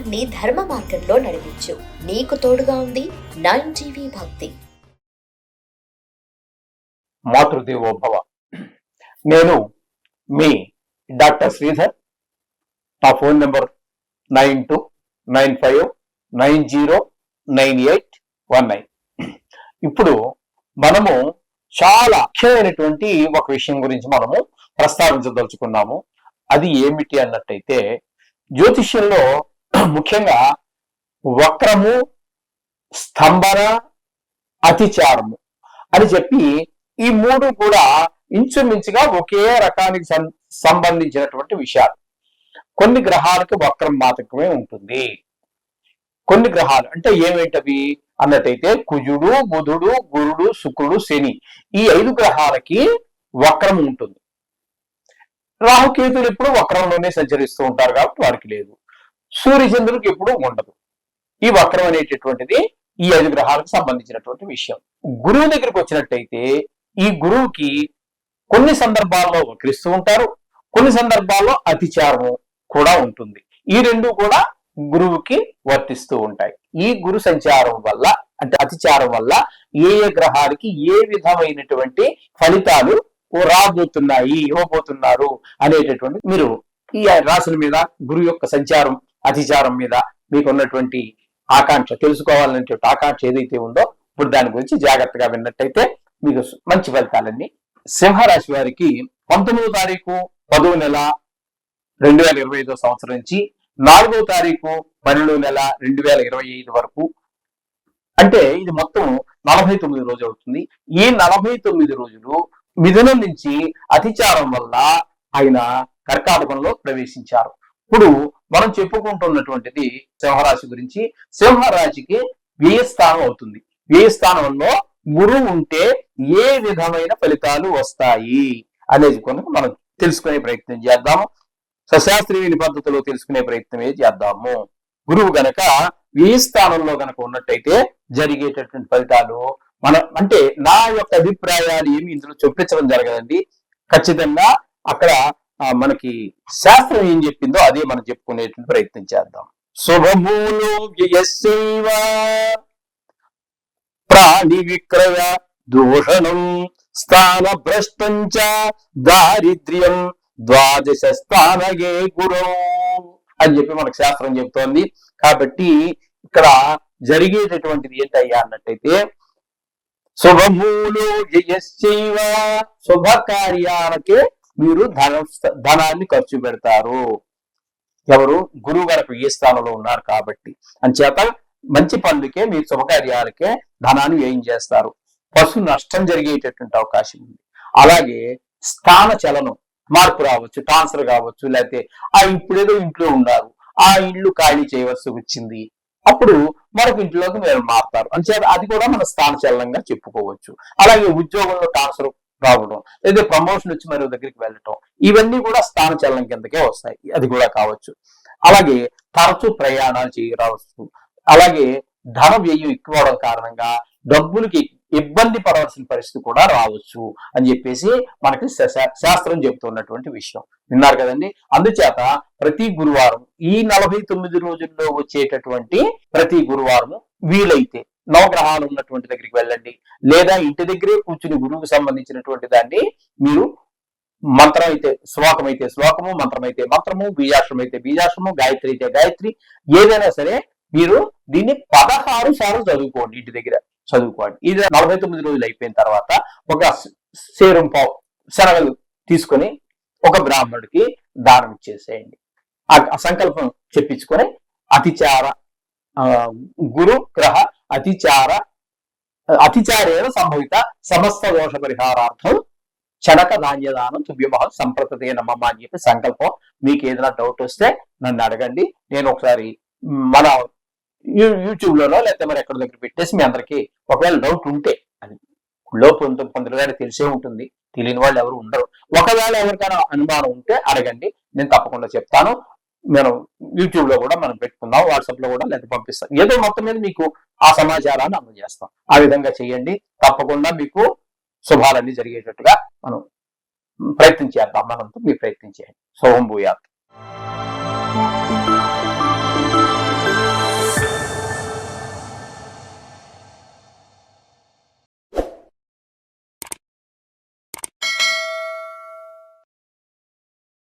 జీవితాన్ని ధర్మ మార్గంలో నడిపించు. నీకు తోడుగా ఉంది 9 టీవీ భక్తి. మాతృదేవోభవ. నేను మీ డాక్టర్ శ్రీధర్. నా ఫోన్ నెంబర్ 9295909819. ఇప్పుడు మనము చాలా ముఖ్యమైనటువంటి ఒక విషయం గురించి మనము ప్రస్తావించదలుచుకున్నాము. అది ఏమిటి అన్నట్టయితే, జ్యోతిష్యంలో ముఖ్యంగా వక్రము, స్తంభన, అతిచారము అని చెప్పి ఈ మూడు కూడా ఇంచుమించుగా ఒకే రకానికి సంబంధించినటువంటి విషయాలు. కొన్ని గ్రహాలకు వక్రం మాత్రమే ఉంటుంది. కొన్ని గ్రహాలు అంటే ఏమేంటవి అన్నట్టయితే కుజుడు, బుధుడు, గురుడు, శుక్రుడు, శని, ఈ 5 గ్రహాలకి వక్రం ఉంటుంది. రాహుకేతులు ఎప్పుడు వక్రంలోనే సంచరిస్తూ ఉంటారు కాబట్టి వారికి లేదు. సూర్యచంద్రుడికి ఎప్పుడు ఉండదు. ఈ వక్రం అనేటటువంటిది ఈ 5 గ్రహాలకు సంబంధించినటువంటి విషయం. గురువు దగ్గరికి వచ్చినట్టయితే ఈ గురువుకి కొన్ని సందర్భాల్లో వక్రిస్తూ ఉంటారు, కొన్ని సందర్భాల్లో అతిచారము కూడా ఉంటుంది. ఈ రెండు కూడా గురువుకి వర్తిస్తూ ఉంటాయి. ఈ గురు సంచారం వల్ల అంటే అతిచారం వల్ల ఏ ఏ గ్రహాలకి ఏ విధమైనటువంటి ఫలితాలు రాబోతున్నాయి, ఇవ్వబోతున్నారు అనేటటువంటి మీరు ఈ రాశుల మీద గురువు యొక్క సంచారం, అతిచారం మీద మీకు ఉన్నటువంటి ఆకాంక్ష, తెలుసుకోవాలనేటువంటి ఆకాంక్ష ఏదైతే ఉందో ఇప్పుడు దాని గురించి జాగ్రత్తగా విన్నట్టయితే మీకు మంచి ఫలితాలన్నీ. సింహరాశి వారికి 19వ తారీఖు 10వ నెల 2025 సంవత్సరం నుంచి 4వ తారీఖు 12వ నెల 2025 వరకు, అంటే ఇది మొత్తం 49 రోజులు అవుతుంది. ఈ 49 రోజులు మిథునం నుంచి అతిచారం వల్ల ఆయన కర్కాటకంలో ప్రవేశించారు. ఇప్పుడు మనం చెప్పుకుంటున్నటువంటిది సింహరాశి గురించి. సింహరాశికి వ్యయస్థానం అవుతుంది. వ్యయస్థానంలో గురువు ఉంటే ఏ విధమైన ఫలితాలు వస్తాయి అనేది కనుక మనం తెలుసుకునే ప్రయత్నం చేద్దాము. సశాస్త్రీయ పద్ధతిలో తెలుసుకునే ప్రయత్నమే చేద్దాము. గురువు గనక వ్యయస్థానంలో గనక ఉన్నట్టయితే జరిగేటటువంటి ఫలితాలు అంటే నా యొక్క అభిప్రాయాలు ఏమి ఇందులో చొప్పించడం జరగదండి. ఖచ్చితంగా అక్కడ మనకి శాస్త్రం ఏం చెప్పిందో అదే మనం చెప్పుకునేటువంటి ప్రయత్నం చేద్దాం. శుభమూలో వ్యయస్యైవ ప్రాణి విక్రయ దూషణం స్థాన భ్రష్టంచ దారిద్ర్యం ద్వాదశ స్థానగే గురు అని చెప్పి మనకు శాస్త్రం చెప్తోంది. కాబట్టి ఇక్కడ జరిగేటటువంటిది ఏంటయ్యా అన్నట్టయితే, శుభమూలో జయశ్చైవ, శుభకార్యాలకే మీరు ధనాన్ని ఖర్చు పెడతారు. ఎవరు? గురువు గారికి ఏ స్థానంలో ఉన్నారు కాబట్టి. అంచేత మంచి పనులకే, మీరు శుభకార్యాలకే ధనాన్ని వ్యయం చేస్తారు. పశు నష్టం జరిగేటటువంటి అవకాశం ఉంది. అలాగే స్థాన చలనం, మార్పు రావచ్చు, ట్రాన్స్ఫర్ కావచ్చు, లేకపోతే ఇప్పుడేదో ఇంట్లో ఉన్నారు, ఆ ఇల్లు ఖాళీ చేయవలసి వచ్చింది, అప్పుడు మరొక ఇంట్లోకి మీరు మారుతారు. అంచేత అది కూడా మన స్థాన చలనంగా చెప్పుకోవచ్చు. అలాగే ఉద్యోగంలో ట్రాన్స్ఫర్ రావడం, లేదా ప్రమోషన్ వచ్చి మరో దగ్గరికి వెళ్ళటం, ఇవన్నీ కూడా స్థాన చలనం కిందకే వస్తాయి. అది కూడా కావచ్చు. అలాగే తరచూ ప్రయాణాలు చేయరావచ్చు. అలాగే ధన వ్యయం ఎక్కువ అవడం కారణంగా డబ్బులకి ఇబ్బంది పడవలసిన పరిస్థితి కూడా రావచ్చు అని చెప్పేసి మనకి శాస్త్రం చెబుతున్నటువంటి విషయం. విన్నారు కదండి. అందుచేత ప్రతి గురువారం ఈ 49 రోజుల్లో వచ్చేటటువంటి ప్రతి గురువారం వీలైతే నవగ్రహాలు ఉన్నటువంటి దగ్గరికి వెళ్ళండి, లేదా ఇంటి దగ్గరే కూర్చుని గురువుకు సంబంధించినటువంటి దాన్ని మీరు మంత్రం అయితే శ్లోకం అయితే శ్లోకము, మంత్రం అయితే మంత్రము, బీజాక్షరం అయితే బీజాక్షరము, గాయత్రి అయితే గాయత్రి, ఏదైనా సరే మీరు దీన్ని 16 సార్లు చదువుకోండి. ఇంటి దగ్గర చదువుకోండి. ఇది 49 రోజులు అయిపోయిన తర్వాత ఒక సేరం పావు శనగలు తీసుకొని ఒక బ్రాహ్మణుడికి దానం ఇచ్చేసేయండి. ఆ సంకల్పం చెప్పించుకొని అతిచార గురు గ్రహ అతిచారేణ సంభవిత సమస్త దోష పరిహారార్థం చనక ధాన్యదానం తుభ్యమహం సంప్రతతే నమః అని చెప్పి సంకల్పం. మీకు ఏదైనా డౌట్ వస్తే నన్ను అడగండి. నేను ఒకసారి మన యూట్యూబ్ లోనో లేకపోతే మరి ఎక్కడ దగ్గర పెట్టేసి మీ అందరికి ఒకవేళ డౌట్ ఉంటే, అది లోపు కొందరు తెలిసే ఉంటుంది, తెలియని వాళ్ళు ఎవరు ఉండరు. ఒకవేళ ఎవరికైనా అనుమానం ఉంటే అడగండి, నేను తప్పకుండా చెప్తాను. మనం యూట్యూబ్ లో కూడా మనం పెట్టుకుందాం, వాట్సాప్ లో కూడా లేదా పంపిస్తాం. ఏదో మొత్తం మీద మీకు ఆ సమాచారాన్ని అందజేస్తాం. ఆ విధంగా చేయండి. తప్పకుండా మీకు శుభాలన్నీ జరిగేటట్టుగా మనం ప్రయత్నం చేద్దాం. మనంతో మీరు ప్రయత్నం చేయండి. శుభం భూయాత్.